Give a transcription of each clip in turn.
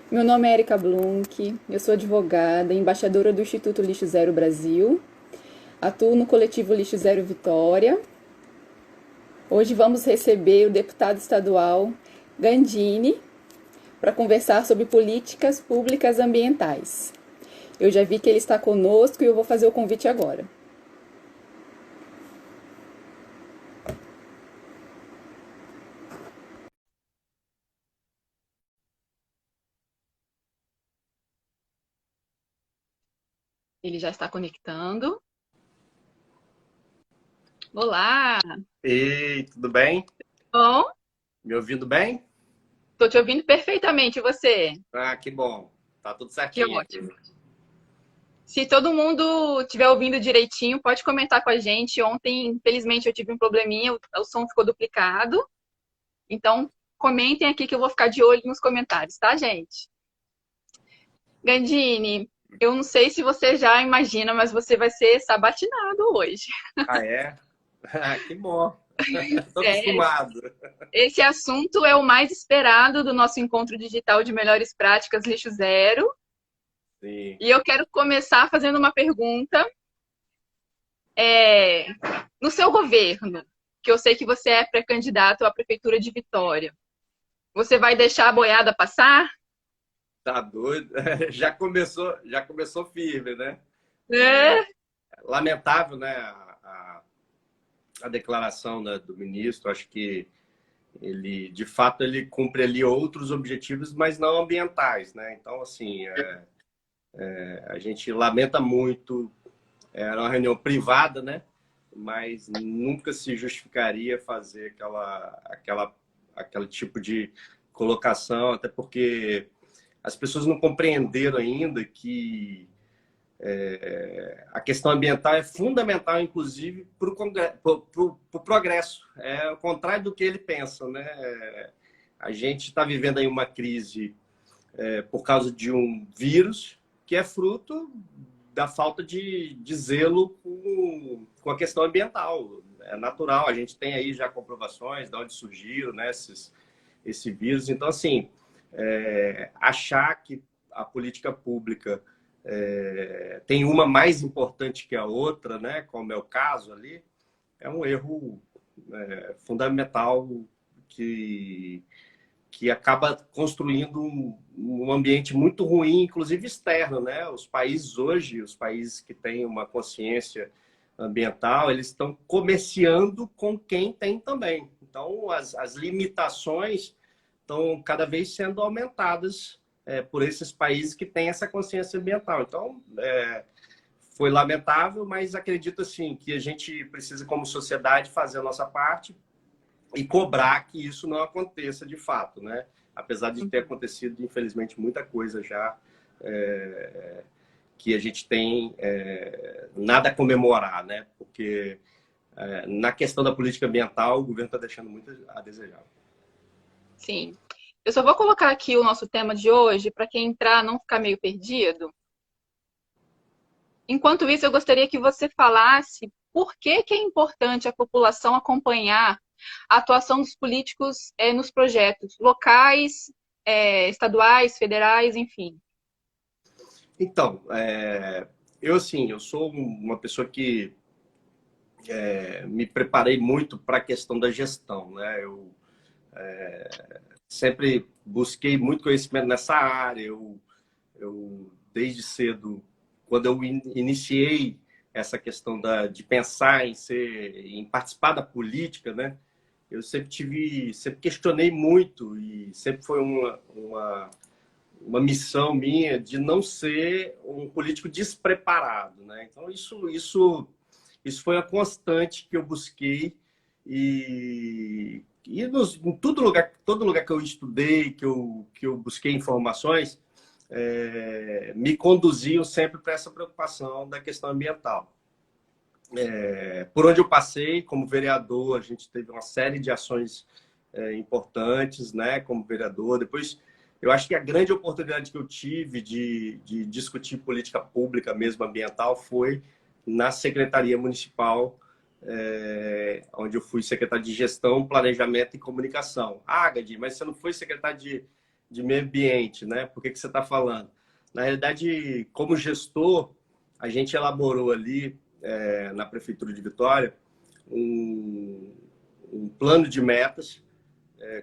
Meu nome é Erika Blunk, eu sou advogada, embaixadora do Instituto Lixo Zero Brasil, atuo no coletivo Lixo Zero Vitória. Hoje vamos receber o deputado estadual Gandini para conversar sobre políticas públicas ambientais. Eu já vi que ele está conosco e eu vou fazer o convite agora. Ele já está conectando. Olá! Ei, tudo bem? Bom, Me ouvindo bem? estou te ouvindo perfeitamente, e você? Ah, que bom. Tá tudo Que certinho aqui. ótimo. Se todo mundo estiver ouvindo direitinho, pode comentar com a gente. Ontem, infelizmente, eu tive um probleminha, o som ficou duplicado. Então, comentem aqui que eu vou ficar de olho nos comentários, tá, gente? Gandini, eu não sei se você já imagina, mas você vai ser sabatinado hoje. Ah, é? Ah, que bom. Tô É, acostumado. esse assunto é o mais esperado do nosso encontro digital de melhores práticas lixo zero. Sim. E eu quero começar fazendo uma pergunta. É, no seu governo, que eu sei que você é pré-candidato à Prefeitura de Vitória, você vai deixar a boiada passar? Tá doido? Já começou firme, né? É, Lamentável, né? A declaração, né, do ministro. Acho que ele, de fato, ele cumpre ali outros objetivos, mas não ambientais, né? Então, assim, a gente lamenta muito. Era uma reunião privada, né? Mas nunca se justificaria fazer aquele tipo de colocação, até porque as pessoas não compreenderam ainda que a questão ambiental é fundamental, inclusive, para o progresso. É o contrário do que ele pensa, né? A gente está vivendo aí uma crise por causa de um vírus que é fruto da falta de zelo com a questão ambiental. É natural, a gente tem aí já comprovações de onde surgiram, né, esse vírus. Então, assim, achar que a política pública tem uma mais importante que a outra, né, como é o caso ali, é um erro fundamental que que acaba construindo um ambiente muito ruim, inclusive externo, né? Os países hoje, os países que têm uma consciência ambiental, eles estão comerciando com quem tem também. Então, as limitações estão cada vez sendo aumentadas por esses países que têm essa consciência ambiental. Então, foi lamentável, mas acredito assim que a gente precisa, como sociedade, fazer a nossa parte e cobrar que isso não aconteça de fato, né? Apesar de ter acontecido, infelizmente, muita coisa já que a gente tem nada a comemorar, né? Porque na questão da política ambiental, o governo está deixando muito a desejar. sim. Eu só vou colocar aqui o nosso tema de hoje para quem entrar não ficar meio perdido. Enquanto isso, eu gostaria que você falasse por que que é importante a população acompanhar a atuação dos políticos nos projetos locais, estaduais, federais, enfim. Então, eu assim, eu sou uma pessoa que me preparei muito para a questão da gestão, né? Eu sempre busquei muito conhecimento nessa área. Eu desde cedo, quando eu iniciei essa questão de pensar em participar da política, né? Eu sempre questionei muito e sempre foi uma missão minha de não ser um político despreparado, né? Então isso foi a constante que eu busquei em todo lugar que eu estudei, que eu busquei informações, me conduziam sempre para essa preocupação da questão ambiental. Por onde eu passei, como vereador, a gente teve uma série de ações importantes, né, como vereador. Depois, eu acho que a grande oportunidade que eu tive de discutir política pública mesmo ambiental foi na Secretaria Municipal, onde eu fui secretário de Gestão, Planejamento e Comunicação. Ah, Gadi, mas você não foi secretário de meio ambiente, né? Por que você está falando? Na realidade, como gestor, a gente elaborou ali, na Prefeitura de Vitória, um, um plano de metas,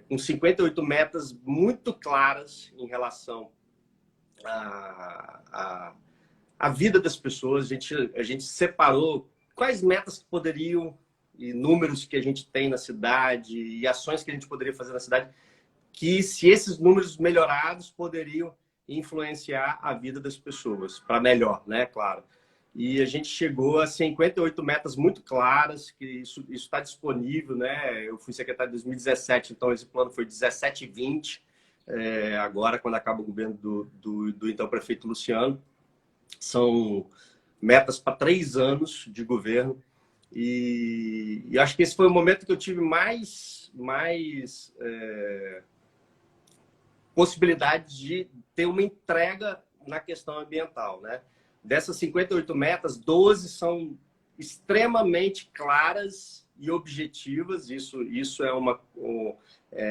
com 58 metas muito claras em relação à, à vida das pessoas. A gente separou quais metas que poderiam, e números que a gente tem na cidade, e ações que a gente poderia fazer na cidade, que se esses números melhorados poderiam influenciar a vida das pessoas para melhor, né? Claro. E a gente chegou a 58 metas muito claras, que isso está disponível, né? Eu fui secretário em 2017, então esse plano foi 17 e 20, agora, quando acaba o governo do então prefeito Luciano. São metas para 3 anos de governo. E acho que esse foi o momento que eu tive mais possibilidade de ter uma entrega na questão ambiental, né? Dessas 58 metas, 12 são extremamente claras e objetivas. Isso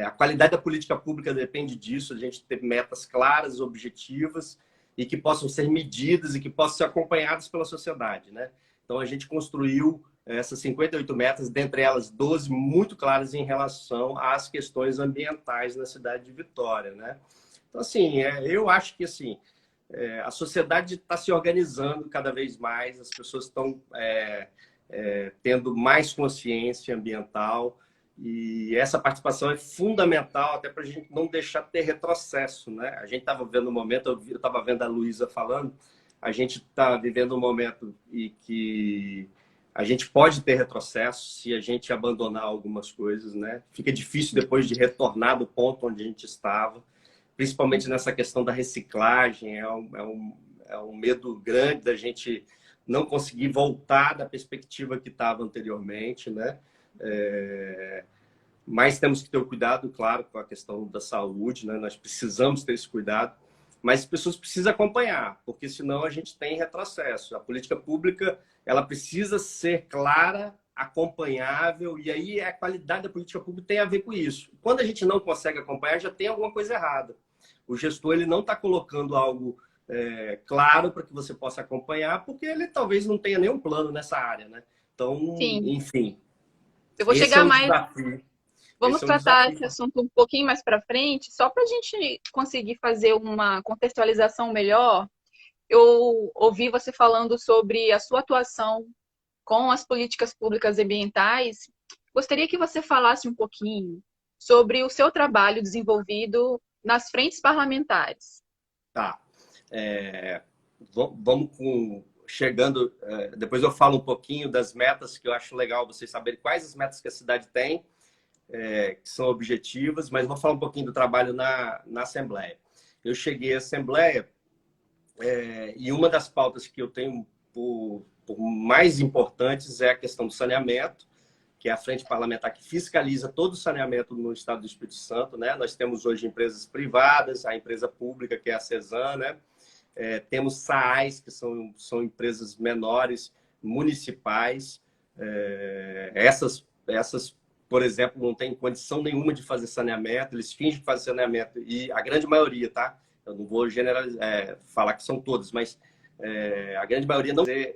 a qualidade da política pública depende disso, a gente ter metas claras, objetivas e que possam ser medidas e que possam ser acompanhadas pela sociedade, né? Então, a gente construiu essas 58 metas, dentre elas 12 muito claras em relação às questões ambientais na cidade de Vitória, né? Então, assim, eu acho que assim, a sociedade está se organizando cada vez mais, as pessoas estão tendo mais consciência ambiental e essa participação é fundamental até para a gente não deixar de ter retrocesso, né? A gente estava vendo um momento, eu estava vendo a Luísa falando, a gente está vivendo um momento em que a gente pode ter retrocesso se a gente abandonar algumas coisas, né? Fica difícil depois de retornar do ponto onde a gente estava, principalmente nessa questão da reciclagem. É um medo grande da gente não conseguir voltar da perspectiva que estava anteriormente, né? Mas temos que ter o cuidado, claro, com a questão da saúde, né? Nós precisamos ter esse cuidado, mas as pessoas precisam acompanhar, porque senão a gente tem retrocesso. A política pública, ela precisa ser clara, acompanhável, e aí a qualidade da política pública tem a ver com isso. Quando a gente não consegue acompanhar, já tem alguma coisa errada. O gestor, ele não está colocando algo claro para que você possa acompanhar, porque ele talvez não tenha nenhum plano nessa área, né? Então, Sim, enfim, eu vou esse é chegar um mais. desafio. Vamos Esse é um tratar desafio. esse assunto um pouquinho mais para frente, só para a gente conseguir fazer uma contextualização melhor. Eu ouvi você falando sobre a sua atuação com as políticas públicas ambientais. Gostaria que você falasse um pouquinho sobre o seu trabalho desenvolvido nas frentes parlamentares. Tá. Vamos chegando. Depois eu falo um pouquinho das metas, que eu acho legal vocês saberem quais as metas que a cidade tem, que são objetivas, mas vou falar um pouquinho do trabalho na Assembleia. Eu cheguei à Assembleia e uma das pautas que eu tenho por mais importantes é a questão do saneamento, que é a frente parlamentar que fiscaliza todo o saneamento no estado do Espírito Santo, né? Nós temos hoje empresas privadas, a empresa pública, que é a CESAM, né? Temos SAAIs, que são empresas menores, municipais. Essas, por exemplo, não têm condição nenhuma de fazer saneamento, eles fingem que fazem saneamento, e a grande maioria, tá? Eu não vou generalizar, falar que são todas, mas a grande maioria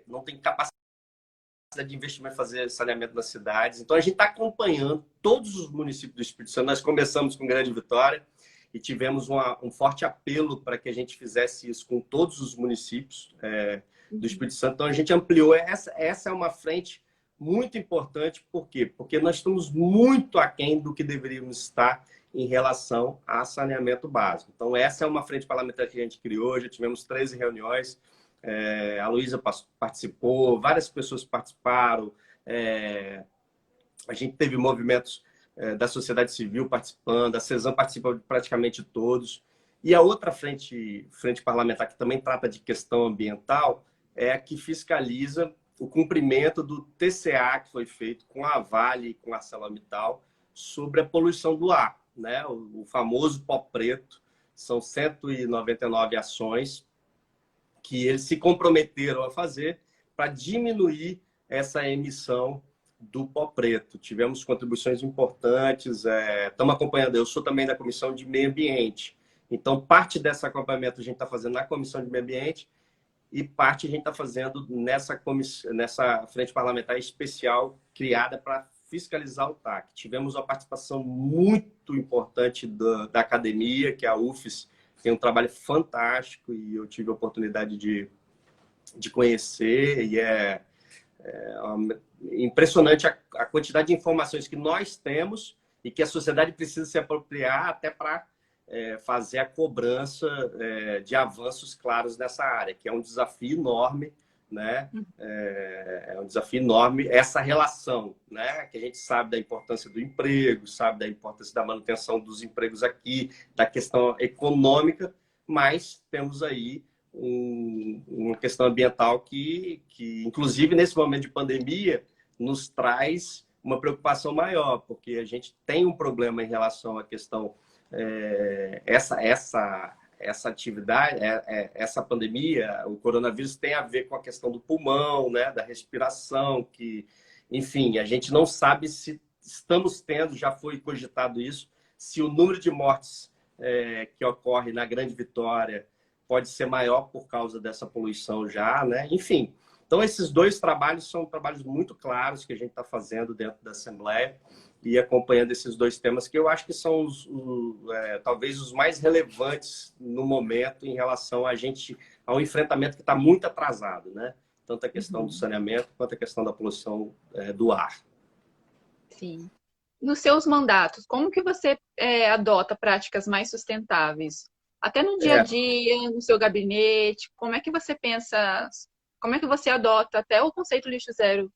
não tem capacidade de investimento em fazer saneamento nas cidades. Então, a gente está acompanhando todos os municípios do Espírito Santo. Nós começamos com Grande Vitória e tivemos um forte apelo para que a gente fizesse isso com todos os municípios do Espírito Santo. Então, a gente ampliou. Essa é uma frente muito importante. Por quê? Porque nós estamos muito aquém do que deveríamos estar em relação a saneamento básico. Então, essa é uma frente parlamentar que a gente criou. Já tivemos 13 reuniões. A Luísa participou, várias pessoas participaram, a gente teve movimentos da sociedade civil participando, a CESAM participa de praticamente todos. E a outra frente parlamentar, que também trata de questão ambiental, é a que fiscaliza o cumprimento do TCA que foi feito com a Vale e com a ArcelorMittal sobre a poluição do ar, né? O famoso pó preto. São 199 ações que eles se comprometeram a fazer para diminuir essa emissão do pó preto. Tivemos contribuições importantes, estamos acompanhando. Eu sou também da Comissão de Meio Ambiente, Então, parte desse acompanhamento a gente está fazendo na Comissão de Meio Ambiente e parte a gente está fazendo nessa frente parlamentar especial criada para fiscalizar o TAC. Tivemos uma participação muito importante da academia, que é a UFES tem um trabalho fantástico e eu tive a oportunidade de conhecer, e é impressionante a quantidade de informações que nós temos e que a sociedade precisa se apropriar até para fazer a cobrança de avanços claros nessa área, que é um desafio enorme, né? É um desafio enorme essa relação, né? Que a gente sabe da importância do emprego, sabe da importância da manutenção dos empregos aqui, da questão econômica, mas temos aí uma questão ambiental que, inclusive, nesse momento de pandemia, nos traz uma preocupação maior, porque a gente tem um problema em relação à questão, essa atividade, essa pandemia, o coronavírus tem a ver com a questão do pulmão, né, da respiração, que, enfim, a gente não sabe se estamos tendo, já foi cogitado isso, se o número de mortes que ocorre na Grande Vitória pode ser maior por causa dessa poluição já, né? Enfim, então esses dois trabalhos são trabalhos muito claros que a gente está fazendo dentro da Assembleia e acompanhando esses dois temas que eu acho que são talvez os mais relevantes no momento em relação ao enfrentamento que está muito atrasado, né? Tanto a questão do saneamento quanto a questão da poluição do ar. Sim. Nos seus mandatos, como que você adota práticas mais sustentáveis? Até no dia a dia, no seu gabinete, como é que você pensa, como é que você adota até o conceito lixo zero?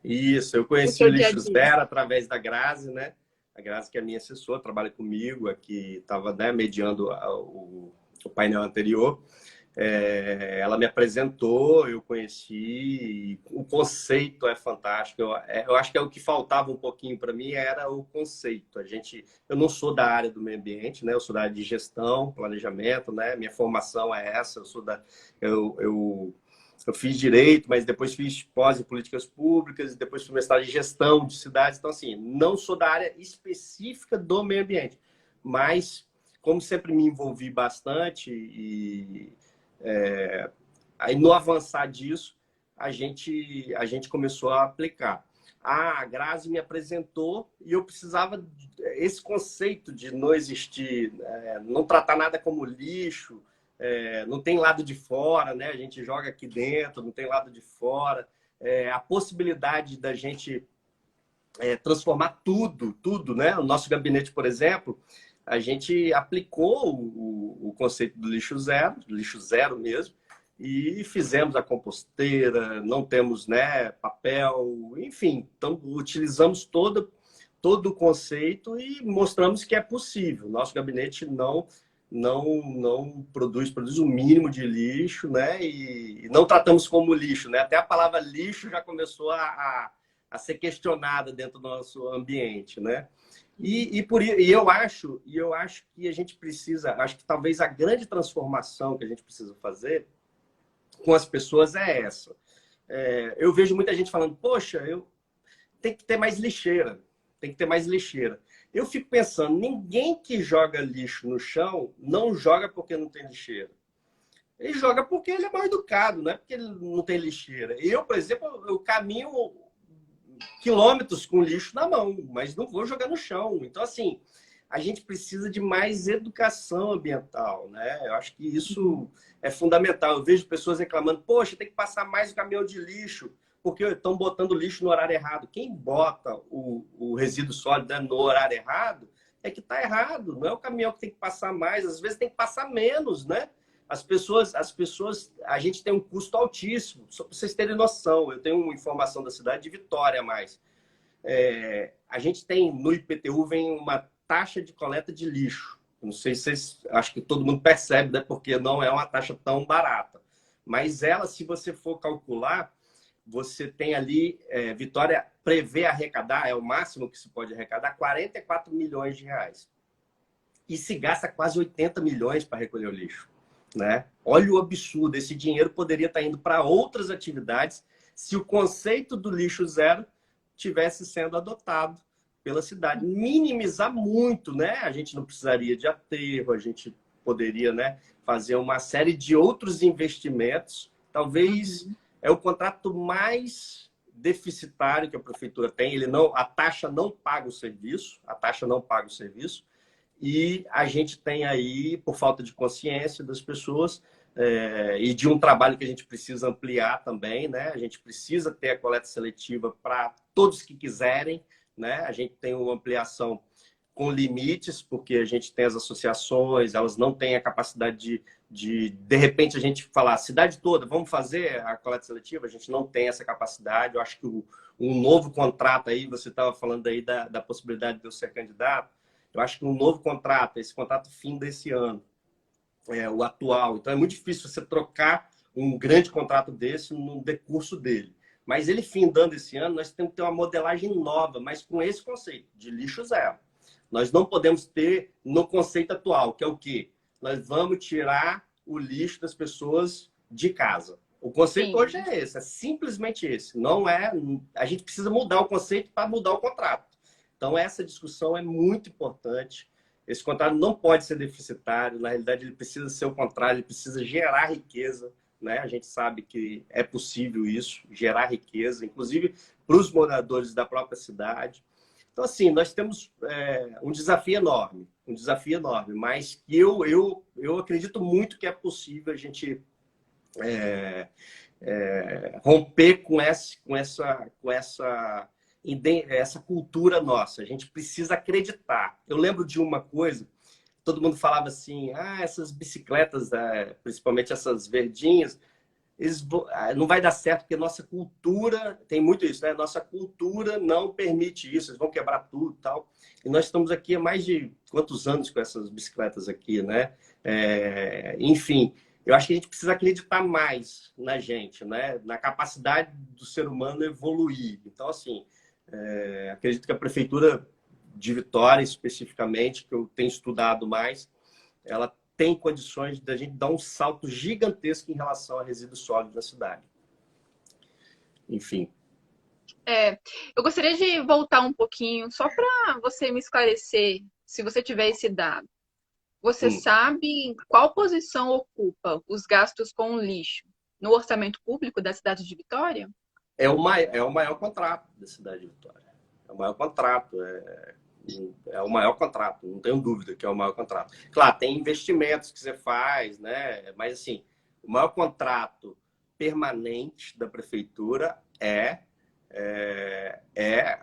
Isso, eu conheci o lixo zero através da Grazi, né? A Grazi, que é minha assessora, trabalha comigo, aqui estava, né, mediando o painel anterior. Ela me apresentou, eu conheci, o conceito é fantástico. Eu acho que o que faltava um pouquinho para mim era o conceito. Eu não sou da área do meio ambiente, né? Eu sou da área de gestão, planejamento, né? Minha formação é essa. Eu fiz direito, mas depois fiz pós em políticas públicas, depois fiz mestrado em gestão de cidades. Então, assim, não sou da área específica do meio ambiente, mas como sempre me envolvi bastante aí no avançar disso, a gente começou a aplicar. A Grazi me apresentou e eu precisava esse conceito de não existir, não tratar nada como lixo, não tem lado de fora, né? A gente joga aqui dentro, não tem lado de fora. A possibilidade da gente transformar tudo, né? O nosso gabinete, por exemplo, a gente aplicou o conceito do lixo zero mesmo, e fizemos a composteira, não temos, né, papel, enfim, então utilizamos todo o conceito e mostramos que é possível. Nosso gabinete não produz o mínimo de lixo, né, e não tratamos como lixo, né? Até a palavra lixo já começou a ser questionada dentro do nosso ambiente, né? E eu acho que a gente precisa, acho que talvez a grande transformação que a gente precisa fazer com as pessoas é essa. Eu vejo muita gente falando, poxa, tem que ter mais lixeira, tem que ter mais lixeira. Eu fico pensando, ninguém que joga lixo no chão não joga porque não tem lixeira. Ele joga porque ele é mal educado, não é porque ele não tem lixeira. Eu, por exemplo, eu caminho quilômetros com lixo na mão, mas não vou jogar no chão. Então, assim, a gente precisa de mais educação ambiental, né? Eu acho que isso é fundamental. Eu vejo pessoas reclamando, poxa, tem que passar mais o caminhão de lixo, porque estão botando lixo no horário errado. Quem bota o resíduo sólido, né, no horário errado é que está errado. Não é o caminhão que tem que passar mais, às vezes tem que passar menos, né? As pessoas, a gente tem um custo altíssimo. Só para vocês terem noção, eu tenho uma informação da cidade de Vitória, mais. A gente tem, no IPTU, vem uma taxa de coleta de lixo. Não sei se vocês, acho que todo mundo percebe, né? Porque não é uma taxa tão barata. Mas ela, se você for calcular, você tem ali, Vitória prevê arrecadar, é o máximo que se pode arrecadar, 44 milhões de reais. E se gasta quase 80 milhões para recolher o lixo, né? Olha o absurdo, esse dinheiro poderia estar indo para outras atividades se o conceito do lixo zero tivesse sendo adotado pela cidade, minimizar muito, né? A gente não precisaria de aterro, a gente poderia, né, fazer uma série de outros investimentos. Talvez é o contrato mais deficitário que a prefeitura tem. A taxa não paga o serviço, a taxa não paga o serviço. E a gente tem aí, por falta de consciência das pessoas, e de um trabalho que a gente precisa ampliar também, né? A gente precisa ter a coleta seletiva para todos que quiserem, né? A gente tem uma ampliação com limites, porque a gente tem as associações, elas não têm a capacidade de repente, a gente falar, cidade toda, vamos fazer a coleta seletiva? A gente não tem essa capacidade. Eu acho que um novo contrato aí, você estava falando aí da possibilidade de eu ser candidato, eu acho que um novo contrato, esse contrato fim desse ano, o atual. Então, é muito difícil você trocar um grande contrato desse no decurso dele. Mas ele findando esse ano, nós temos que ter uma modelagem nova, mas com esse conceito de lixo zero. Nós não podemos ter no conceito atual, que é o quê? Nós vamos tirar o lixo das pessoas de casa. O conceito hoje é esse, é simplesmente esse. Não é, a gente precisa mudar o conceito para mudar o contrato. Então, essa discussão é muito importante. Esse contrato não pode ser deficitário. Na realidade, ele precisa ser o contrário, ele precisa gerar riqueza, né? A gente sabe que é possível isso, gerar riqueza, inclusive para os moradores da própria cidade. Então, assim, nós temos um desafio enorme, mas que eu acredito muito que é possível a gente romper com essa cultura nossa. A gente precisa acreditar. Eu lembro de uma coisa, todo mundo falava assim, essas bicicletas, principalmente essas verdinhas, não vai dar certo, porque nossa cultura, tem muito isso, né? Nossa cultura não permite isso, eles vão quebrar tudo e tal. E nós estamos aqui há mais de quantos anos com essas bicicletas aqui, né? Enfim, eu acho que a gente precisa acreditar mais na gente, né? Na capacidade do ser humano evoluir. Então, assim, acredito que a Prefeitura de Vitória, especificamente, que eu tenho estudado mais, ela tem condições da gente dar um salto gigantesco em relação a resíduos sólidos na cidade. Enfim. Eu gostaria de voltar um pouquinho, só para você me esclarecer, se você tiver esse dado. Você sabe qual posição ocupa os gastos com lixo no orçamento público da cidade de Vitória? É o maior contrato da cidade de Vitória. É o maior contrato. É o maior contrato, não tenho dúvida que é o maior contrato. Claro, tem investimentos que você faz, né? Mas, assim, o maior contrato permanente da prefeitura é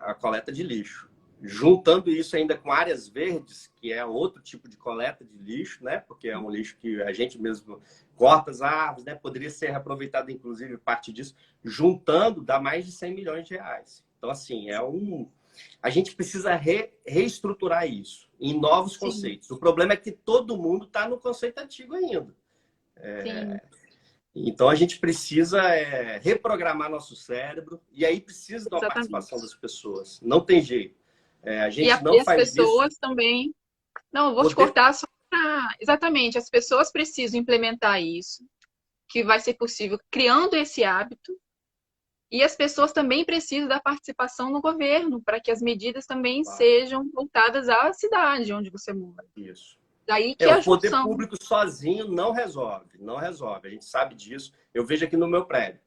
a coleta de lixo. Juntando isso ainda com áreas verdes, que é outro tipo de coleta de lixo, né? Porque é um lixo que a gente mesmo corta as árvores, né? Poderia ser reaproveitado, inclusive, parte disso. Juntando, dá mais de 100 milhões de reais. Então, assim, a gente precisa reestruturar isso em novos conceitos. O problema é que todo mundo está no conceito antigo ainda. Então, a gente precisa reprogramar nosso cérebro e aí precisa da participação das pessoas. Não tem jeito. A gente não faz isso. E as pessoas também... Não, eu vou te cortar só para... Exatamente, as pessoas precisam implementar isso, que vai ser possível criando esse hábito. E as pessoas também precisam da participação no governo, para que as medidas também sejam voltadas à cidade onde você mora. Isso. Daí que o poder público sozinho não resolve. A gente sabe disso. Eu vejo aqui no meu prédio.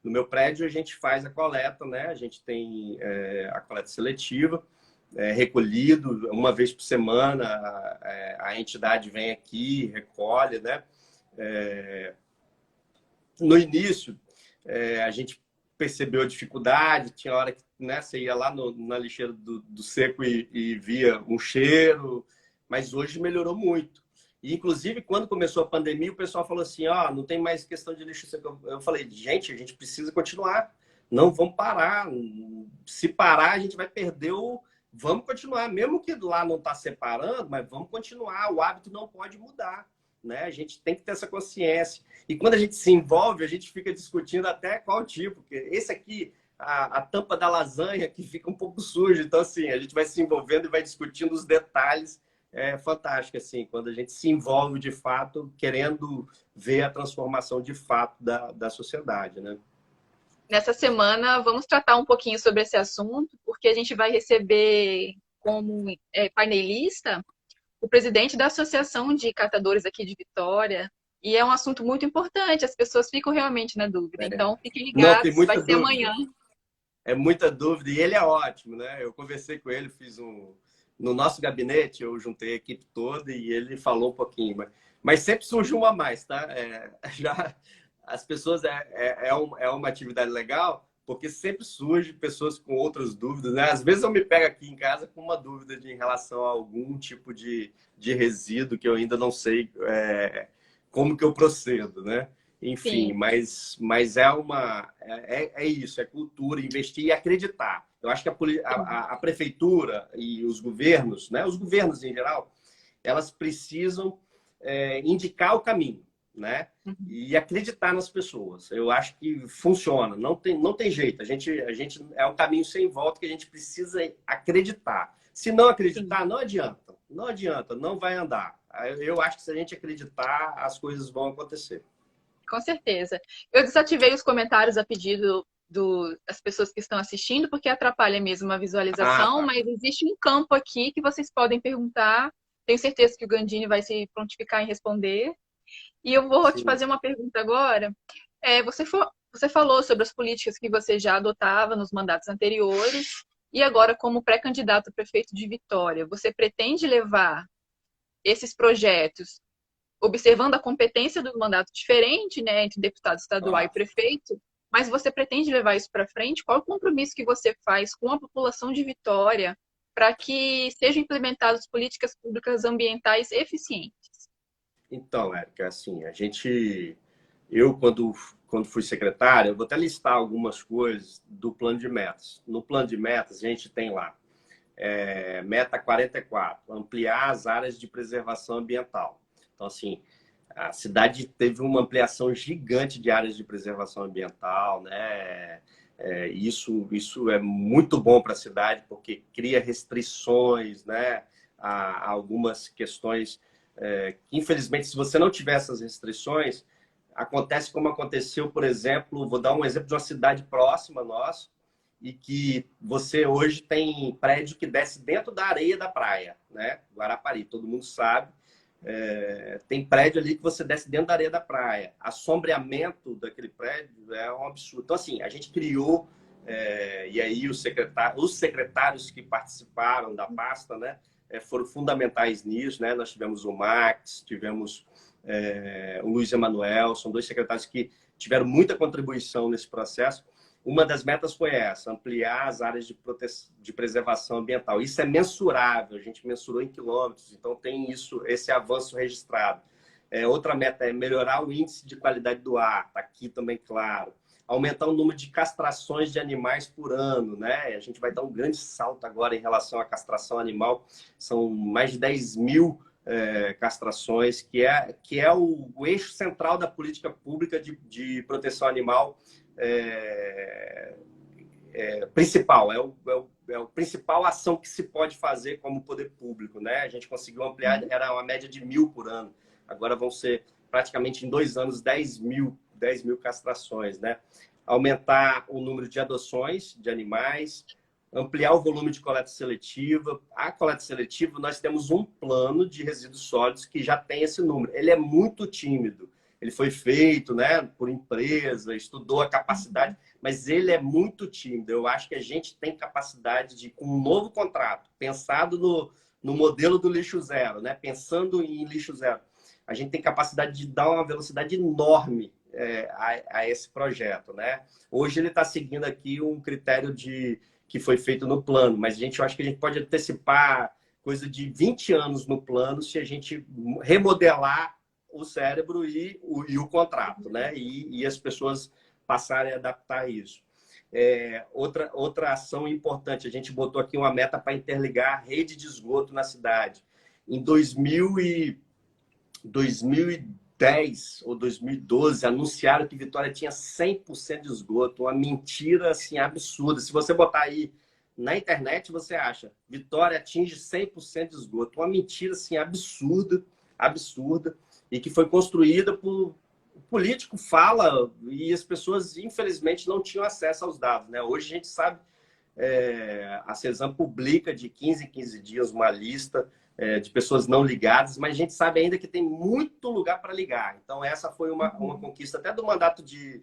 No meu prédio a gente faz a coleta, né? A gente tem a coleta seletiva, recolhido uma vez por semana. A entidade vem aqui, recolhe, né? No início, a gente percebeu a dificuldade, tinha hora que, né, você ia lá na lixeira do seco e via um cheiro, mas hoje melhorou muito. E, inclusive, quando começou a pandemia, o pessoal falou assim, não tem mais questão de lixo seco. Eu falei, gente, a gente precisa continuar, não vamos parar. Se parar, a gente vai perder Vamos continuar, mesmo que lá não está separando, mas vamos continuar, o hábito não pode mudar. Né? A gente tem que ter essa consciência. E quando a gente se envolve, a gente fica discutindo até qual tipo. Porque esse aqui, a tampa da lasanha, que fica um pouco suja. Então, assim, a gente vai se envolvendo e vai discutindo os detalhes. É fantástico, assim, quando a gente se envolve de fato, querendo ver a transformação de fato da sociedade, né? Nessa semana, vamos tratar um pouquinho sobre esse assunto, porque a gente vai receber como painelista o presidente da Associação de Catadores aqui de Vitória, e é um assunto muito importante, as pessoas ficam realmente na dúvida. Então, fiquem Não, tem ligados, vai muita ser amanhã. dúvida. É muita dúvida e ele é ótimo, né? Eu conversei com ele, fiz no nosso gabinete, eu juntei a equipe toda e ele falou um pouquinho, mas sempre surge uma a mais, tá? Já as pessoas é uma atividade legal, porque sempre surge pessoas com outras dúvidas, né? Às vezes eu me pego aqui em casa com uma dúvida em relação a algum tipo de resíduo que eu ainda não sei como que eu procedo, né? Enfim, Sim, mas é isso, é cultura, investir e acreditar. Eu acho que sim, a prefeitura e os governos, né, os governos em geral, elas precisam indicar o caminho, né? uhum, E acreditar nas pessoas. Eu acho que funciona, não tem jeito. A gente é um caminho sem volta que a gente precisa acreditar. Se não sim. acreditar, não adianta, não vai andar. Eu acho que se a gente acreditar, as coisas vão acontecer. Com certeza. Eu desativei os comentários a pedido das pessoas que estão assistindo, porque atrapalha mesmo a Ah, visualização, tá. mas existe um campo aqui que vocês podem perguntar. Tenho certeza que o Gandini vai se prontificar em responder. E eu vou te Sim. fazer uma pergunta agora. Você falou sobre as políticas que você já adotava nos mandatos anteriores, e agora, como pré-candidato a prefeito de Vitória, você pretende levar esses projetos observando a competência do mandato diferente, né, entre deputado estadual e Claro. prefeito, mas você pretende levar isso para frente? Qual o compromisso que você faz com a população de Vitória para que sejam implementadas políticas públicas ambientais eficientes? Então, Érica, assim, eu quando fui secretário, eu vou até listar algumas coisas do plano de metas. No plano de metas, a gente tem lá, meta 44, ampliar as áreas de preservação ambiental. Então, assim, a cidade teve uma ampliação gigante de áreas de preservação ambiental, né? Isso é muito bom para a cidade, porque cria restrições, né, a algumas questões que, infelizmente, se você não tiver essas restrições, acontece como aconteceu, por exemplo, vou dar um exemplo de uma cidade próxima a nós, e que você hoje tem prédio que desce dentro da areia da praia, né? Guarapari, todo mundo sabe. Tem prédio ali que você desce dentro da areia da praia. Assombreamento daquele prédio é um absurdo. Então, assim, a gente criou, e aí os secretários que participaram da pasta, né, foram fundamentais nisso, né? Nós tivemos o Max, tivemos o Luiz Emanuel, são dois secretários que tiveram muita contribuição nesse processo. Uma das metas foi essa, ampliar as áreas de preservação ambiental. Isso é mensurável, a gente mensurou em quilômetros, então tem esse avanço registrado. Outra meta é melhorar o índice de qualidade do ar, está aqui também claro. Aumentar o número de castrações de animais por ano, né? A gente vai dar um grande salto agora em relação à castração animal. São mais de 10 mil castrações, que é o eixo central da política pública de proteção animal principal, é o principal ação que se pode fazer como poder público, né? A gente conseguiu ampliar, era uma média de 1.000 por ano, agora vão ser praticamente em 2 anos 10 mil castrações, né? Aumentar o número de adoções de animais, ampliar o volume de coleta seletiva. A coleta seletiva, nós temos um plano de resíduos sólidos que já tem esse número. Ele é muito tímido. Ele foi feito, né, por empresa, estudou a capacidade, mas ele é muito tímido. Eu acho que a gente tem capacidade de, com um novo contrato, pensado no modelo do lixo zero, né, pensando em lixo zero, a gente tem capacidade de dar uma velocidade enorme a esse projeto, né? Hoje ele está seguindo aqui um critério que foi feito no plano, mas eu acho que a gente pode antecipar coisa de 20 anos no plano se a gente remodelar o cérebro e o contrato, né? E as pessoas passarem a adaptar isso. Outra ação importante, a gente botou aqui uma meta para interligar a rede de esgoto na cidade. Em 2010 ou 2012, anunciaram que Vitória tinha 100% de esgoto, uma mentira assim, absurda. Se você botar aí na internet, você acha Vitória atinge 100% de esgoto, uma mentira assim, absurda, e que foi construída por o político fala e as pessoas, infelizmente, não tinham acesso aos dados, né? Hoje a gente sabe a CESAM publica de 15 em 15 dias uma lista de pessoas não ligadas, mas a gente sabe ainda que tem muito lugar para ligar. Então, essa foi uma conquista até do mandato de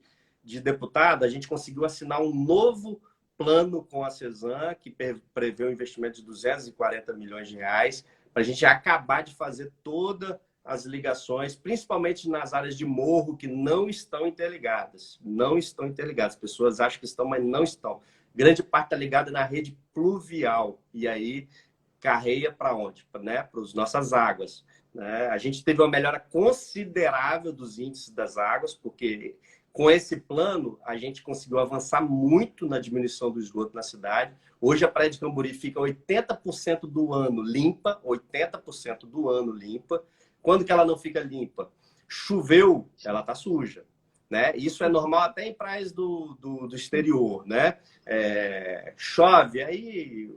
deputado. A gente conseguiu assinar um novo plano com a CESAM, que prevê um investimento de 240 milhões de reais, para a gente acabar de fazer todas as ligações, principalmente nas áreas de morro, que não estão interligadas. Não estão interligadas. As pessoas acham que estão, mas não estão. Grande parte está ligada na rede pluvial. E aí carreia para onde? Né? Para as nossas águas. Né? A gente teve uma melhora considerável dos índices das águas, porque com esse plano a gente conseguiu avançar muito na diminuição do esgoto na cidade. Hoje a Praia de Cambori fica 80% do ano limpa, 80% do ano limpa. Quando que ela não fica limpa? Choveu, ela está suja. Né? Isso é normal até em praias do exterior. Né? Chove, aí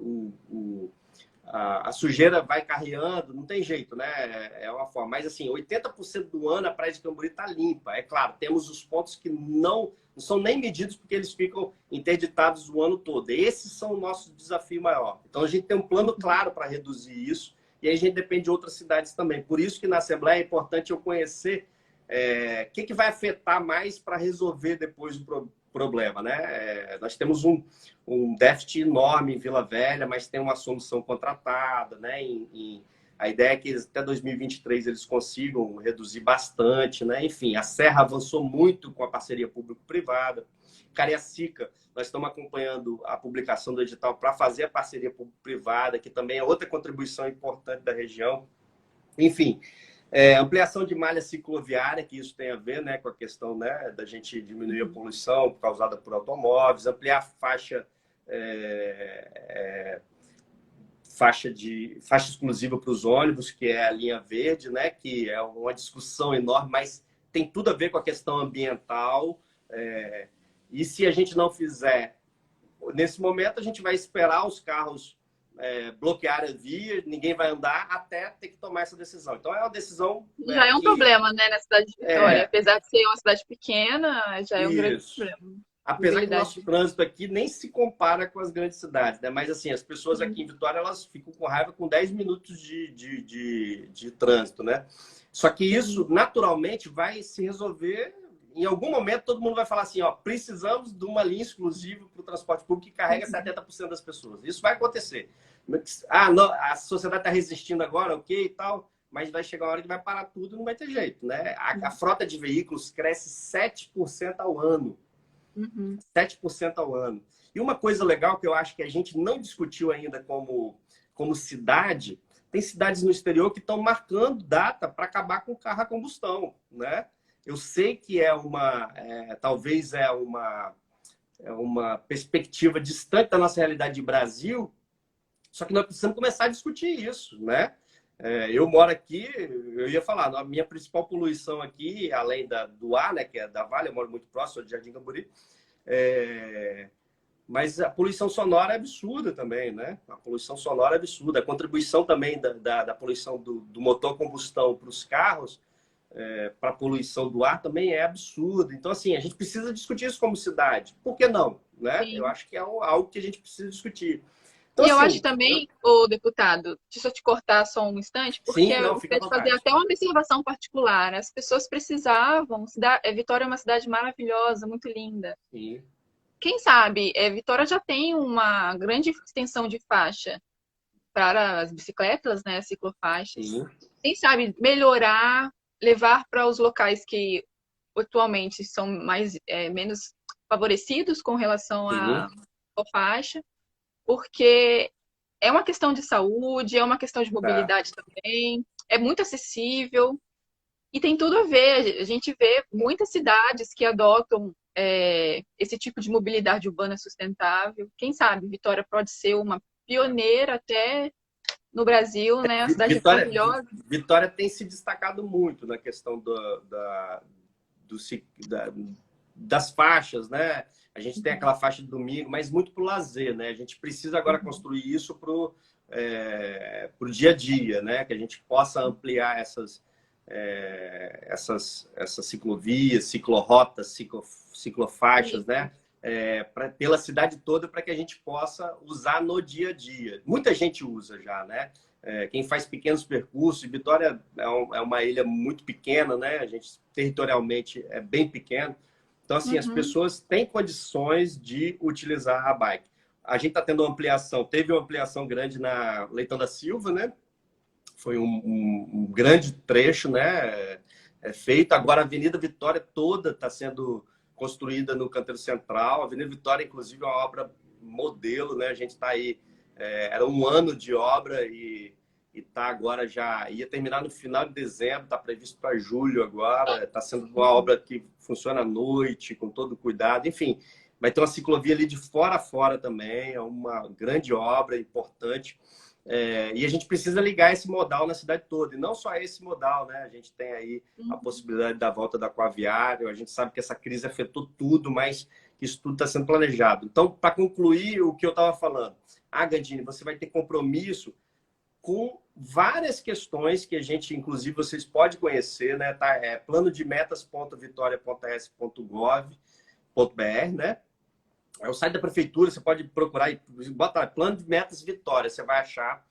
a sujeira vai carreando, não tem jeito, né? É uma forma. Mas, assim, 80% do ano a Praia de Cambori está limpa. É claro, temos os pontos que não são nem medidos porque eles ficam interditados o ano todo. Esses são o nosso desafio maior. Então, a gente tem um plano claro para reduzir isso e aí a gente depende de outras cidades também. Por isso que na Assembleia é importante eu conhecer o que vai afetar mais para resolver depois do problema, né? Nós temos um déficit enorme em Vila Velha, mas tem uma solução contratada, né? A ideia é que até 2023 eles consigam reduzir bastante, né? Enfim, a Serra avançou muito com a parceria público-privada. Cariacica, nós estamos acompanhando a publicação do edital para fazer a parceria público-privada, que também é outra contribuição importante da região. Enfim, ampliação de malha cicloviária, que isso tem a ver, né, com a questão, né, da gente diminuir a poluição causada por automóveis, ampliar a faixa exclusiva para os ônibus, que é a linha verde, né, que é uma discussão enorme, mas tem tudo a ver com a questão ambiental. E se a gente não fizer, nesse momento a gente vai esperar os carros bloquear a via, ninguém vai andar até ter que tomar essa decisão. Então é uma decisão... Já é um problema, né, na cidade de Vitória. Apesar de ser uma cidade pequena, já é um grande problema. Apesar que o nosso trânsito aqui nem se compara com as grandes cidades, né? Mas assim, as pessoas aqui em Vitória, elas ficam com raiva com 10 minutos de trânsito, né? Só que isso, naturalmente, vai se resolver... Em algum momento, todo mundo vai falar assim, ó, precisamos de uma linha exclusiva para o transporte público que carrega 70% das pessoas. Isso vai acontecer. Não, a sociedade está resistindo agora, ok e tal, mas vai chegar uma hora que vai parar tudo e não vai ter jeito, né? A frota de veículos cresce 7% ao ano. 7% ao ano. E uma coisa legal que eu acho que a gente não discutiu ainda como cidade, tem cidades no exterior que estão marcando data para acabar com o carro a combustão, né? Eu sei que talvez é uma perspectiva distante da nossa realidade de Brasil, só que nós precisamos começar a discutir isso, né? Eu moro aqui, eu ia falar, a minha principal poluição aqui, além do ar, né, que é da Vale, eu moro muito próximo de Jardim Camburi, mas a poluição sonora é absurda também, né? A poluição sonora é absurda. A contribuição também da poluição do motor a combustão para os carros, para a poluição do ar também é absurdo. Então, assim, a gente precisa discutir isso como cidade. Por que não? Né? Eu acho que é algo que a gente precisa discutir. Então, e eu acho também, ô deputado, deixa eu te cortar só um instante, porque eu gostaria de fazer até uma observação particular. As pessoas precisavam... Vitória é uma cidade maravilhosa, muito linda. Sim. Quem sabe, Vitória já tem uma grande extensão de faixa para as bicicletas, né, as ciclofaixas. Sim. Quem sabe melhorar, levar para os locais que atualmente são menos favorecidos com relação à faixa, porque é uma questão de saúde, é uma questão de mobilidade também, é muito acessível e tem tudo a ver. A gente vê muitas cidades que adotam esse tipo de mobilidade urbana sustentável. Quem sabe Vitória pode ser uma pioneira até no Brasil, né? Uma cidade maravilhosa. Vitória tem se destacado muito na questão das faixas, né? A gente tem aquela faixa de domingo, mas muito para o lazer, né? A gente precisa agora construir isso para o dia a dia, né? Que a gente possa ampliar essas ciclovias, ciclorotas, ciclofaixas, né? pela cidade toda para que a gente possa usar no dia a dia. Muita gente usa já, né? Quem faz pequenos percursos, Vitória é uma ilha muito pequena, né? A gente territorialmente é bem pequeno. Então, assim, as Uhum. pessoas têm condições de utilizar a bike. A gente está tendo uma ampliação, teve uma ampliação grande na Leitão da Silva, né? Foi um grande trecho, né? Feito. Agora a Avenida Vitória toda está sendo construída no Canteiro Central. A Avenida Vitória, inclusive, é uma obra modelo, né? A gente está aí, era um ano de obra e está agora já, ia terminar no final de dezembro, está previsto para julho agora. Está sendo uma obra que funciona à noite, com todo cuidado. Enfim, vai ter uma ciclovia ali de fora a fora também. É uma grande obra, importante. E a gente precisa ligar esse modal na cidade toda. E não só esse modal, né? A gente tem aí a possibilidade da volta do aquaviário. A gente sabe que essa crise afetou tudo, mas que isso tudo está sendo planejado. Então, para concluir o que eu estava falando, Gandini, você vai ter compromisso com várias questões que a gente, inclusive, vocês podem conhecer, né? Tá? Plano de metas.vitoria.s.gov.br, né? É o site da prefeitura, você pode procurar e botar plano de metas Vitória, você vai achar.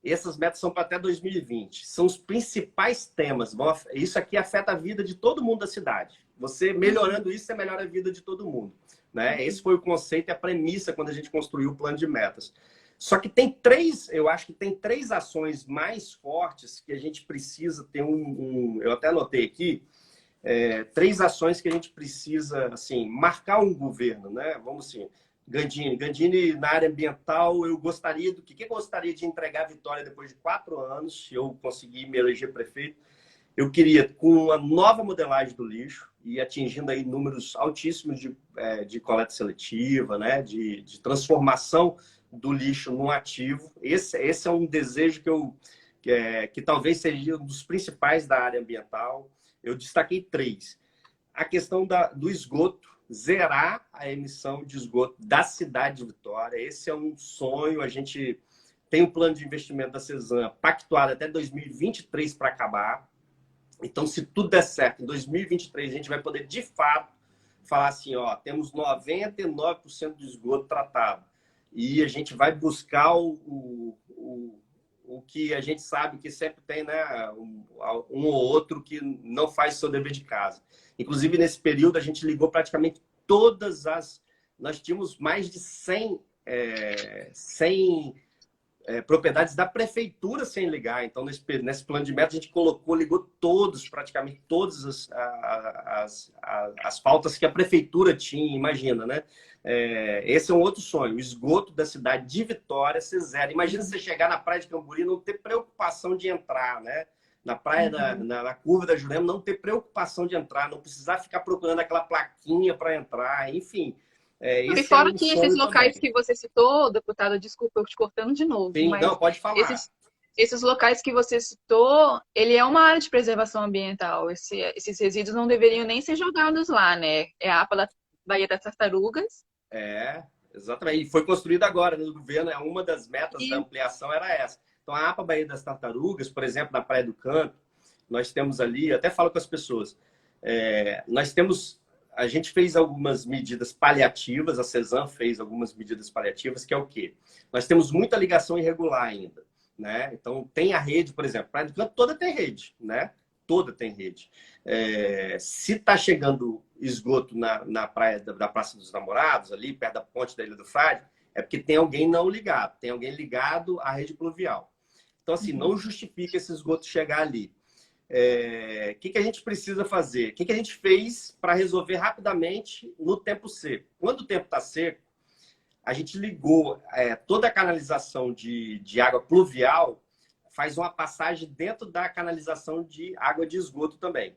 Essas metas são para até 2020. São os principais temas. Isso aqui afeta a vida de todo mundo da cidade. Você melhorando isso, você melhora a vida de todo mundo. Né? Esse foi o conceito e a premissa quando a gente construiu o plano de metas. Só que eu acho que tem três ações mais fortes que a gente precisa ter eu até anotei aqui, três ações que a gente precisa, assim, marcar um governo, né? Vamos assim, Gandini, na área ambiental, eu gostaria eu gostaria de entregar a Vitória depois de 4 anos, se eu conseguir me eleger prefeito. Eu queria, com uma nova modelagem do lixo e atingindo aí números altíssimos de coleta seletiva, né? De transformação do lixo num ativo. Esse é um desejo que talvez seja um dos principais da área ambiental. Eu destaquei 3. A questão do esgoto, zerar a emissão de esgoto da cidade de Vitória. Esse é um sonho. A gente tem um plano de investimento da CESAM pactuado até 2023 para acabar. Então, se tudo der certo, em 2023 a gente vai poder, de fato, falar assim, ó, temos 99% do esgoto tratado. E a gente vai buscar o que a gente sabe que sempre tem, né, um ou outro que não faz o seu dever de casa. Inclusive, nesse período, a gente ligou praticamente todas as... Nós tínhamos mais de 100 propriedades da prefeitura sem ligar. Então, nesse plano de meta, a gente ligou praticamente todas as pautas que a prefeitura tinha, imagina, né? Esse é um outro sonho, o esgoto da cidade de Vitória ser zero. Imagina você chegar na praia de Camburi e não ter preocupação de entrar, né? Na praia, na curva da Jurema, não ter preocupação de entrar, não precisar ficar procurando aquela plaquinha para entrar, enfim. E Esse é fora um que esses sonho locais também. que você citou, deputada, desculpa eu te cortando de novo, Sim, mas não, pode falar. esses locais que você citou, ele é uma área de preservação ambiental. Esses resíduos não deveriam nem ser jogados lá, né? É a APA da Baía das Tartarugas. Exatamente. E foi construído agora no governo. Uma das metas da E ampliação era essa. Então, a APA Baía das Tartarugas, por exemplo, na Praia do Canto, nós temos ali, eu até falo com as pessoas, a gente fez algumas medidas paliativas, a CESAM fez algumas medidas paliativas, que é o quê? Nós temos muita ligação irregular ainda, né? Então, tem a rede, por exemplo, a Praia do Canto toda tem rede, né? Toda tem rede. Se está chegando esgoto na praia da Praça dos Namorados, ali perto da ponte da Ilha do Frade, é porque tem alguém não ligado, tem alguém ligado à rede pluvial. Então, assim, não justifica esse esgoto chegar ali. O que a gente precisa fazer? O que a gente fez para resolver rapidamente no tempo seco? Quando o tempo está seco, a gente ligou toda a canalização de água pluvial, faz uma passagem dentro da canalização de água de esgoto também.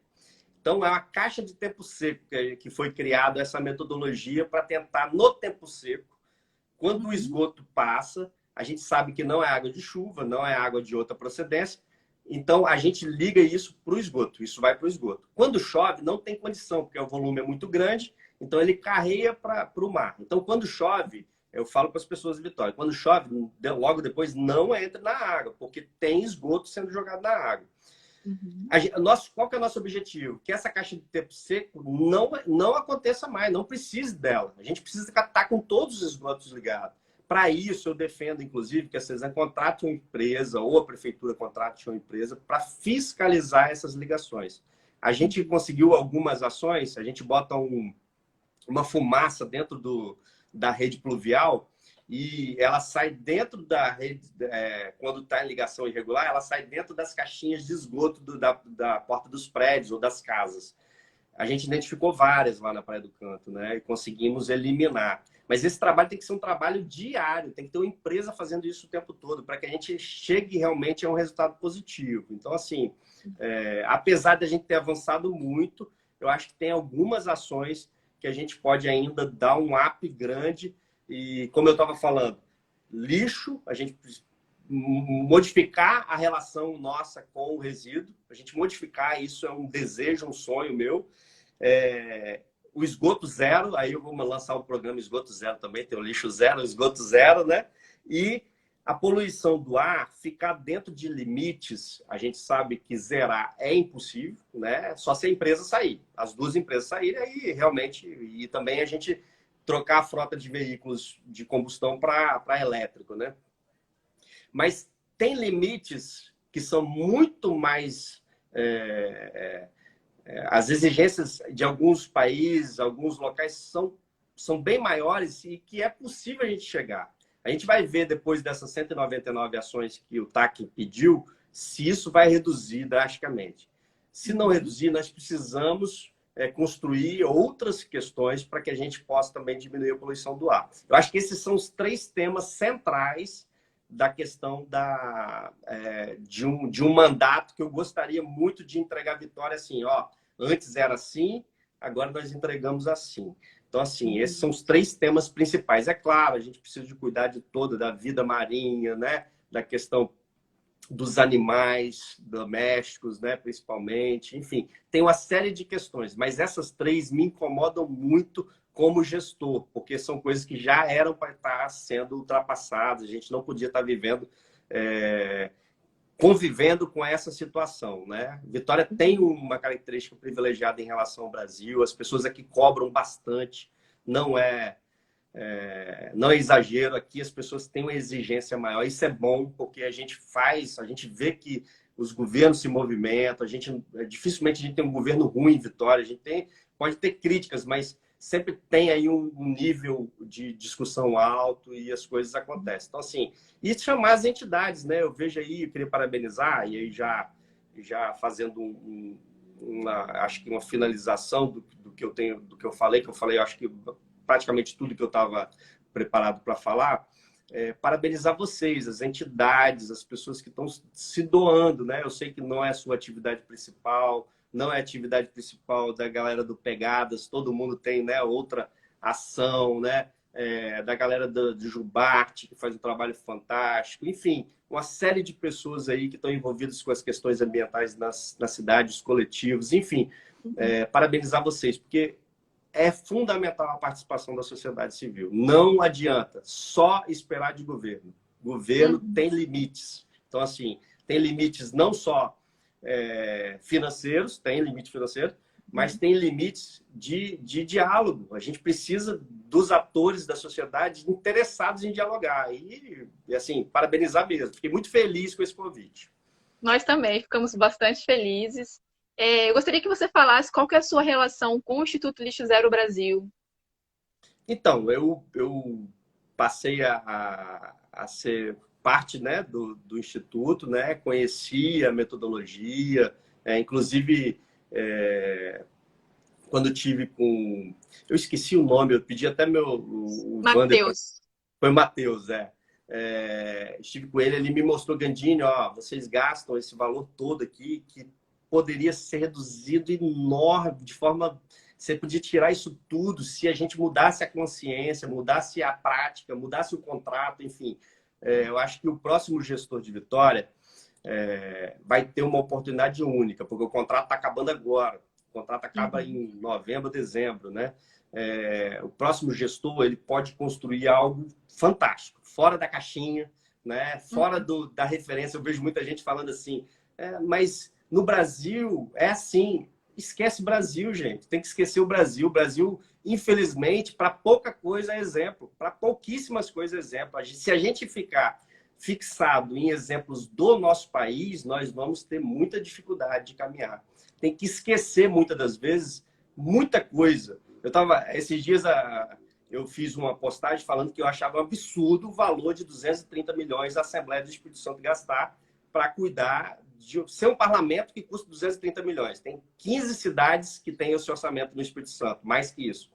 Então, é uma caixa de tempo seco que foi criada essa metodologia para tentar, no tempo seco, quando o esgoto passa, a gente sabe que não é água de chuva, não é água de outra procedência, então a gente liga isso para o esgoto, isso vai para o esgoto. Quando chove, não tem condição, porque o volume é muito grande, então ele carreia para o mar. Então, quando chove, eu falo para as pessoas de Vitória, quando chove, logo depois não entra na água, porque tem esgoto sendo jogado na água. Uhum. Qual que é o nosso objetivo? Que essa caixa de tempo seco não aconteça mais, não precise dela. A gente precisa estar com todos os esgotos ligados. Para isso, eu defendo, inclusive, que a CESAM contrate uma empresa, ou a prefeitura contrate uma empresa, para fiscalizar essas ligações. A gente conseguiu algumas ações, a gente bota uma fumaça dentro da rede pluvial e ela sai dentro da rede, quando está em ligação irregular, ela sai dentro das caixinhas de esgoto da porta dos prédios ou das casas. A gente identificou várias lá na Praia do Canto, né? E conseguimos eliminar. Mas esse trabalho tem que ser um trabalho diário, tem que ter uma empresa fazendo isso o tempo todo, para que a gente chegue realmente a um resultado positivo. Então, assim, apesar de a gente ter avançado muito, eu acho que tem algumas ações que a gente pode ainda dar um up grande. E, como eu estava falando, lixo, a gente modificar a relação nossa com o resíduo, a gente modificar isso é um desejo, um sonho meu. O esgoto zero, aí eu vou lançar o programa Esgoto Zero também, tem o lixo zero, o esgoto zero, né? E a poluição do ar ficar dentro de limites, a gente sabe que zerar é impossível, né? Só se a empresa sair. As duas empresas saírem, aí realmente... E também a gente trocar a frota de veículos de combustão para elétrico, né? Mas tem limites que são muito mais... as exigências de alguns países, alguns locais são bem maiores e que é possível a gente chegar. A gente vai ver depois dessas 199 ações que o TAC pediu, se isso vai reduzir drasticamente. Se não reduzir, nós precisamos construir outras questões para que a gente possa também diminuir a poluição do ar. Eu acho que esses são os 3 temas centrais da questão de um mandato que eu gostaria muito de entregar a vitória assim, ó, antes era assim, agora nós entregamos assim. Então, assim, esses são os 3 temas principais. É claro, a gente precisa de cuidar de toda, da vida marinha, né? Da questão dos animais domésticos, né? Principalmente. Enfim, tem uma série de questões, mas essas 3 me incomodam muito como gestor, porque são coisas que já eram para estar sendo ultrapassadas, a gente não podia estar convivendo com essa situação, né? Vitória tem uma característica privilegiada em relação ao Brasil, as pessoas aqui cobram bastante, não é exagero, aqui as pessoas têm uma exigência maior, isso é bom, porque a gente vê que os governos se movimentam, dificilmente a gente tem um governo ruim em Vitória, pode ter críticas, mas sempre tem aí um nível de discussão alto e as coisas acontecem. Então, assim, e chamar as entidades, né? Eu vejo aí, eu queria parabenizar, e aí já fazendo acho que uma finalização do que eu tenho, do que eu falei, acho que praticamente tudo que eu estava preparado para falar, parabenizar vocês, as entidades, as pessoas que estão se doando, né? Eu sei que não é a sua atividade principal, não é a atividade principal da galera do Pegadas, todo mundo tem, né, outra ação, né? Da galera do Jubarte, que faz um trabalho fantástico, enfim, uma série de pessoas aí que estão envolvidas com as questões ambientais nas cidades, coletivos, enfim, parabenizar vocês, porque é fundamental a participação da sociedade civil. Não adianta só esperar de governo. Governo tem limites. Então, assim, tem limites não só financeiros, tem limite financeiro, mas tem limites de diálogo. A gente precisa dos atores da sociedade interessados em dialogar. E assim, parabenizar mesmo. Fiquei muito feliz com esse convite. Nós também ficamos bastante felizes. Eu gostaria que você falasse qual que é a sua relação com o Instituto Lixo Zero Brasil. Então, eu passei a ser parte, né, do Instituto, né, conheci a metodologia, inclusive quando eu tive com... Eu esqueci o nome, eu pedi até o Matheus. Foi o Matheus, estive com ele me mostrou, Gandini, ó, vocês gastam esse valor todo aqui que poderia ser reduzido enorme, de forma... Você podia tirar isso tudo se a gente mudasse a consciência, mudasse a prática, mudasse o contrato, enfim. Eu acho que o próximo gestor de Vitória vai ter uma oportunidade única, porque o contrato está acabando agora. O contrato acaba em novembro, dezembro, né? O próximo gestor ele pode construir algo fantástico, fora da caixinha, né? Fora da referência. Eu vejo muita gente falando assim, mas no Brasil é assim, esquece o Brasil, gente. Tem que esquecer o Brasil. O Brasil, infelizmente, para pouca coisa é exemplo. Para pouquíssimas coisas é exemplo. Se a gente ficar fixado em exemplos do nosso país, nós vamos ter muita dificuldade de caminhar. Tem que esquecer, muitas das vezes, muita coisa. Esses dias, eu fiz uma postagem falando que eu achava um absurdo o valor de 230 milhões da Assembleia do Espírito Santo gastar para cuidar de ser um parlamento que custa 230 milhões. Tem 15 cidades que têm esse orçamento no Espírito Santo, mais que isso.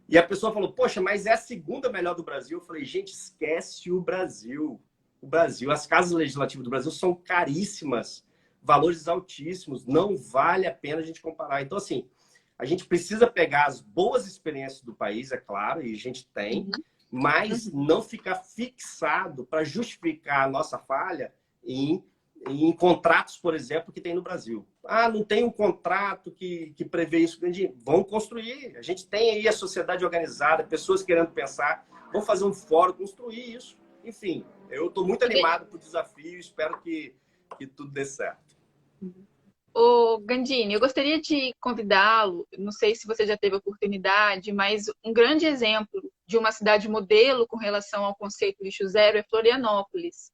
E a pessoa falou, poxa, mas é a segunda melhor do Brasil. Eu falei, gente, esquece o Brasil. O Brasil, as casas legislativas do Brasil são caríssimas, valores altíssimos, não vale a pena a gente comparar. Então, assim, a gente precisa pegar as boas experiências do país, é claro, e a gente tem, mas não ficar fixado para justificar a nossa falha em contratos, por exemplo, que tem no Brasil. Ah, não tem um contrato que prevê isso. Vão construir. A gente tem aí a sociedade organizada, pessoas querendo pensar, vão fazer um fórum, construir isso. Enfim, eu estou muito animado para o desafio, espero que tudo dê certo. Ô, Gandini, eu gostaria de convidá-lo, não sei se você já teve a oportunidade, mas um grande exemplo de uma cidade modelo com relação ao conceito lixo zero é Florianópolis.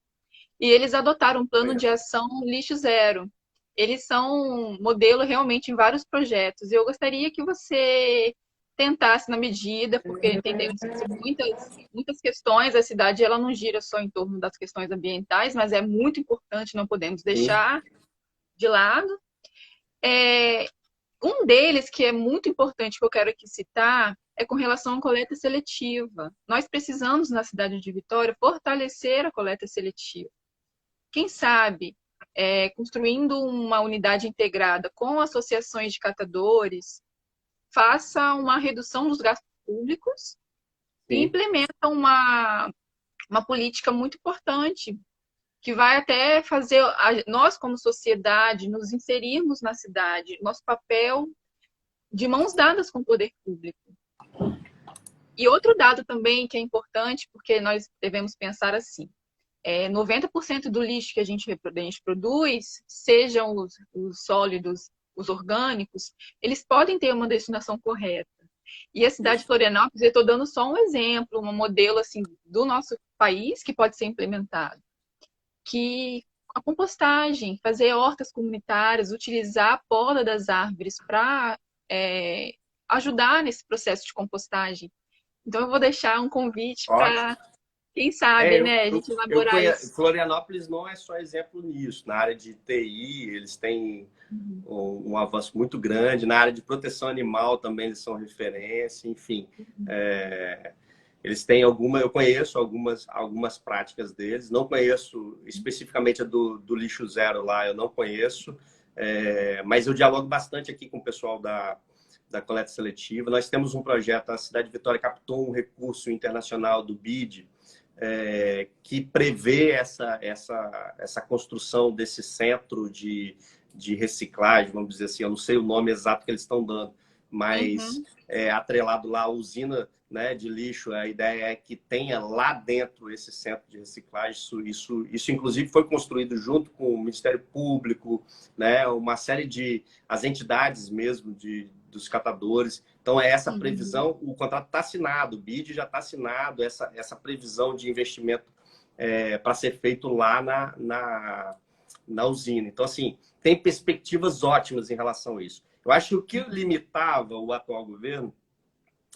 E eles adotaram um plano de ação lixo zero. Eles são modelo realmente em vários projetos. Eu gostaria que você tentasse na medida, porque entendemos que são muitas questões, a cidade ela não gira só em torno das questões ambientais, mas é muito importante, não podemos deixar de lado. Um deles, que é muito importante, que eu quero aqui citar, é com relação à coleta seletiva. Nós precisamos, na cidade de Vitória, fortalecer a coleta seletiva. Quem sabe, construindo uma unidade integrada com associações de catadores, faça uma redução dos gastos públicos e implementa uma política muito importante, que vai até fazer nós, como sociedade, nos inserirmos na cidade, nosso papel de mãos dadas com o poder público. E outro dado também que é importante, porque nós devemos pensar assim, 90% do lixo que a gente produz, sejam os sólidos, os orgânicos, eles podem ter uma destinação correta. E a cidade de Florianópolis, eu estou dando só um exemplo, um modelo assim, do nosso país que pode ser implementado. Que a compostagem, fazer hortas comunitárias, utilizar a poda das árvores para ajudar nesse processo de compostagem. Então, eu vou deixar um convite para, quem sabe, a gente elaborar isso. Florianópolis não é só exemplo nisso. Na área de TI, eles têm um avanço muito grande. Na área de proteção animal também eles são referência. Enfim, eles têm eu conheço algumas práticas deles. Não conheço especificamente a do lixo zero lá, eu não conheço. Mas eu dialogo bastante aqui com o pessoal da coleta seletiva. Nós temos um projeto, a cidade de Vitória captou um recurso internacional do BID, que prevê essa construção desse centro de reciclagem, vamos dizer assim. Eu não sei o nome exato que eles estão dando, mas atrelado lá à usina, né, de lixo, a ideia é que tenha lá dentro esse centro de reciclagem. Isso inclusive foi construído junto com o Ministério Público, né, uma série de as entidades mesmo dos catadores. Então, essa previsão, o contrato está assinado, o BID já está assinado, essa previsão de investimento para ser feito lá na usina. Então, assim, tem perspectivas ótimas em relação a isso. Eu acho que o que limitava o atual governo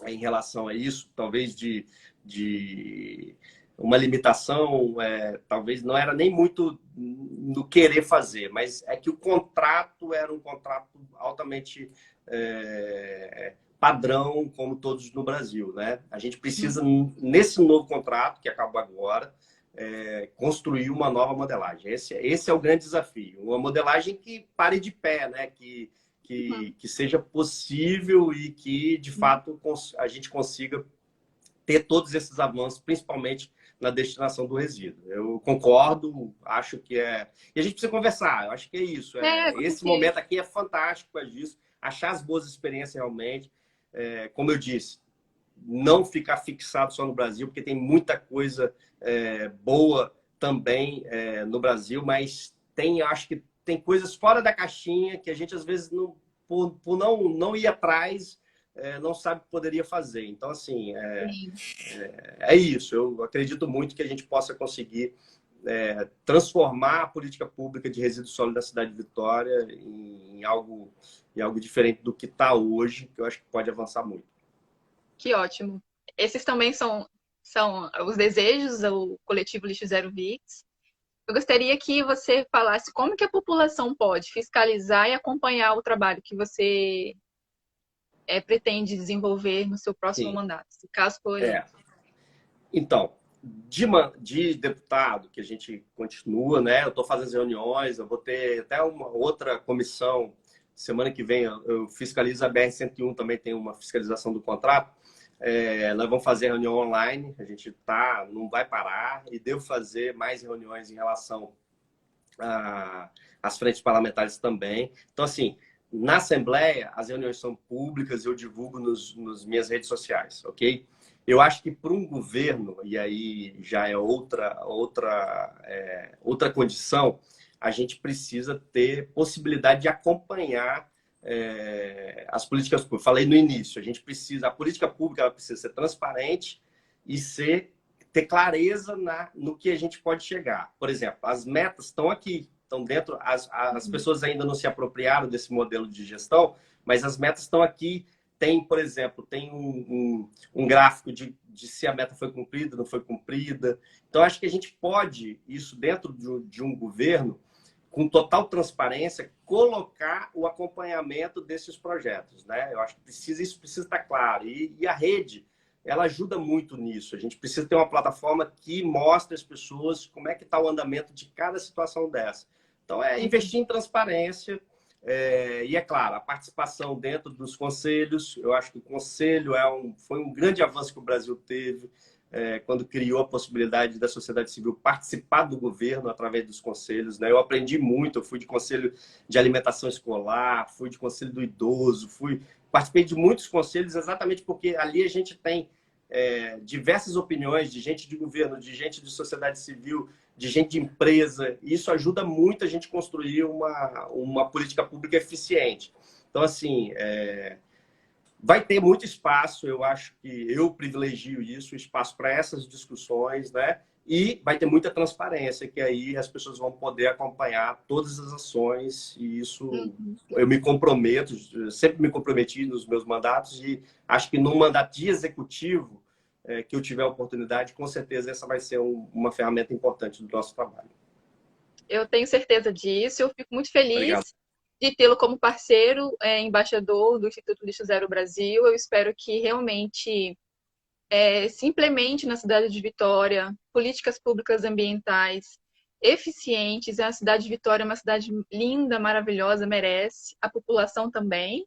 em relação a isso, talvez de uma limitação, talvez não era nem muito no querer fazer, mas é que o contrato era um contrato altamente padrão, como todos no Brasil, né? A gente precisa, nesse novo contrato, que acaba agora, construir uma nova modelagem. Esse é o grande desafio. Uma modelagem que pare de pé, né? Que seja possível e que, de fato, a gente consiga ter todos esses avanços, principalmente na destinação do resíduo. Eu concordo, acho que E a gente precisa conversar, eu acho que é isso. Esse momento aqui é fantástico para isso, achar as boas experiências realmente. Como eu disse, não ficar fixado só no Brasil, porque tem muita coisa boa também no Brasil, mas acho que tem coisas fora da caixinha que a gente, às vezes, não, por não ir atrás, não sabe o que poderia fazer. Então, assim, é isso. Eu acredito muito que a gente possa conseguir transformar a política pública de resíduos sólidos da cidade de Vitória em algo diferente do que está hoje, que eu acho que pode avançar muito. Que ótimo. Esses também são os desejos do coletivo Lixo Zero VIX. Eu gostaria que você falasse como que a população pode fiscalizar e acompanhar o trabalho que você pretende desenvolver no seu próximo Sim. mandato, se caso for eleito. Então, de deputado, que a gente continua, né? Eu estou fazendo as reuniões, eu vou ter até uma outra comissão. Semana que vem eu fiscalizo a BR-101, também tem uma fiscalização do contrato. Nós vamos fazer reunião online, a gente não vai parar, e devo fazer mais reuniões em relação às frentes parlamentares também. Então, assim, na Assembleia, as reuniões são públicas, eu divulgo nas minhas redes sociais, ok? Eu acho que para um governo, e aí já é outra condição, a gente precisa ter possibilidade de acompanhar as políticas públicas. Falei no início, a política pública ela precisa ser transparente e ter clareza no que a gente pode chegar. Por exemplo, as metas estão aqui, estão dentro, as pessoas ainda não se apropriaram desse modelo de gestão, mas as metas estão aqui. Tem, por exemplo, tem um gráfico de se a meta foi cumprida, não foi cumprida. Então, acho que a gente pode, isso dentro de um governo, com total transparência, colocar o acompanhamento desses projetos, né? Eu acho que isso precisa estar claro. E a rede, ela ajuda muito nisso. A gente precisa ter uma plataforma que mostre às pessoas como é que está o andamento de cada situação dessa. Então, investir em transparência. E é claro, a participação dentro dos conselhos, eu acho que o conselho foi um grande avanço que o Brasil teve quando criou a possibilidade da sociedade civil participar do governo através dos conselhos, né? Eu aprendi muito, eu fui de conselho de alimentação escolar, fui de conselho do idoso, participei de muitos conselhos exatamente porque ali a gente tem diversas opiniões de gente de governo, de gente de sociedade civil, de gente de empresa. E isso ajuda muito a gente construir uma política pública eficiente. Então, assim, vai ter muito espaço, eu acho que eu privilegio isso, espaço para essas discussões, né? E vai ter muita transparência, que aí as pessoas vão poder acompanhar todas as ações, e isso eu me comprometo, sempre me comprometi nos meus mandatos, e acho que no mandato de executivo, que eu tiver a oportunidade, com certeza essa vai ser uma ferramenta importante do nosso trabalho. Eu tenho certeza disso, eu fico muito feliz. Obrigado. De tê-lo como parceiro, embaixador do Instituto Lixo Zero Brasil. Eu espero que realmente se implemente na cidade de Vitória políticas públicas ambientais eficientes. A cidade de Vitória é uma cidade linda, maravilhosa, merece, a população também.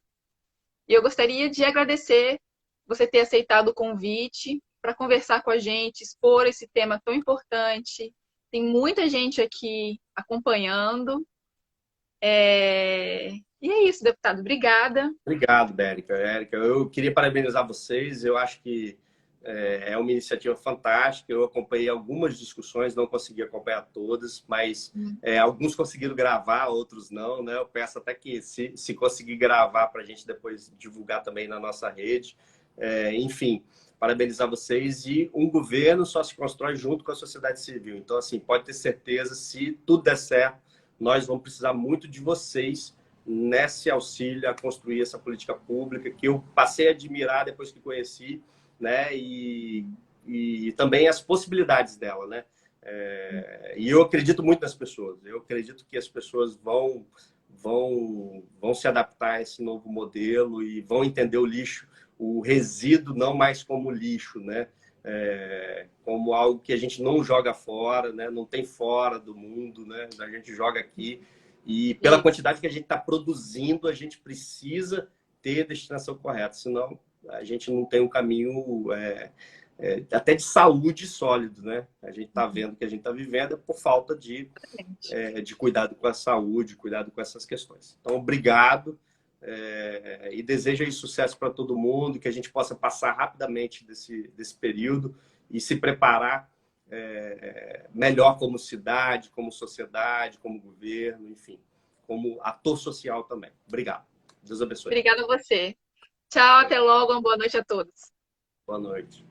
E eu gostaria de agradecer você ter aceitado o convite para conversar com a gente, expor esse tema tão importante. Tem muita gente aqui acompanhando. E é isso, deputado. Obrigada. Obrigado, Érica. Eu queria parabenizar vocês. Eu acho que é uma iniciativa fantástica. Eu acompanhei algumas discussões, não consegui acompanhar todas, mas alguns conseguiram gravar, outros não, né? Eu peço até que, se conseguir gravar, para a gente depois divulgar também na nossa rede. Enfim, parabenizar vocês. E um governo só se constrói junto com a sociedade civil. Então, assim, pode ter certeza, se tudo der certo, nós vamos precisar muito de vocês nesse auxílio a construir essa política pública, que eu passei a admirar depois que conheci, né? E também as possibilidades dela, né? E eu acredito muito nas pessoas. Eu acredito que as pessoas vão se adaptar a esse novo modelo e vão entender o lixo, o resíduo, não mais como lixo, né? Como algo que a gente não joga fora, né? Não tem fora do mundo, né? A gente joga aqui. E pela quantidade que a gente está produzindo, a gente precisa ter a destinação correta, senão a gente não tem um caminho até de saúde sólido, né? A gente está vendo que a gente está vivendo por falta de cuidado com a saúde, cuidado com essas questões. Então, obrigado e desejo aí sucesso para todo mundo, que a gente possa passar rapidamente desse período e se preparar melhor como cidade, como sociedade, como governo, enfim. como ator social também. Obrigado. Deus abençoe. Obrigada a você. Tchau, até logo, uma boa noite a todos. Boa noite.